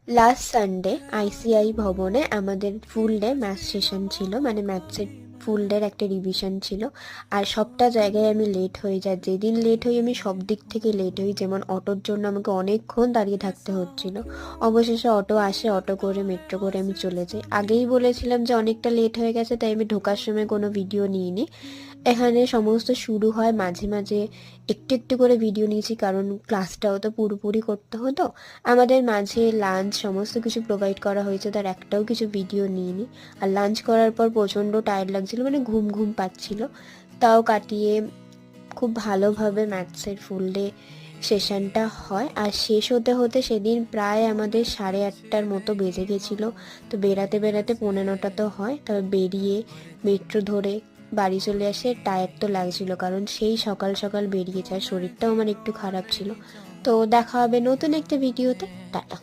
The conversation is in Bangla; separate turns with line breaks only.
লাস্ট সানডে আইসিআই ভবনে আমাদের ফুল ডে ম্যাথ সেশন ছিল, মানে ম্যাথসের ফুল ডের একটা রিভিশন ছিল। আর সবটা জায়গায় আমি লেট হয়ে যাই, যেদিন লেট হই আমি সব দিক থেকে লেট হই। যেমন অটোর জন্য আমাকে অনেকক্ষণ দাঁড়িয়ে থাকতে হচ্ছিল, অবশেষে অটো আসে, অটো করে মেট্রো করে আমি চলে যাই। আগেই বলেছিলাম যে অনেকটা লেট হয়ে গেছে, তাই আমি ঢোকার সময় কোনো ভিডিও নিইনি। এখানে সমস্ত শুরু হয়, মাঝে মাঝে একটু একটু করে ভিডিও নিয়েছি, কারণ ক্লাসটাও তো পুরোপুরি করতে হতো। আমাদের মাঝে লাঞ্চ সমস্ত কিছু প্রোভাইড করা হয়েছে, তার একটাও কিছু ভিডিও নিইনি। আর লাঞ্চ করার পর প্রচণ্ড টায়ার্ড লাগছিল, মানে ঘুম ঘুম পাচ্ছিল, তাও কাটিয়ে খুব ভালোভাবে ম্যাথসের ফুল ডে সেশনটা হয়। আর শেষ হতে হতে সেদিন প্রায় আমাদের 8:30টার মতো বেজে গেছিলো। তো বেরাতে বেরাতে 9:45 তো হয়, তবে বেরিয়ে মেট্রো ধরে বাড়ি চলে আসে। টায়ার্ড তো লাগছিল, কারণ সেই সকাল সকাল বেরিয়েছে, আর শরীরটাও আমার একটু খারাপ ছিল। তো দেখা হবে নতুন একটা ভিডিওতে। টাটা।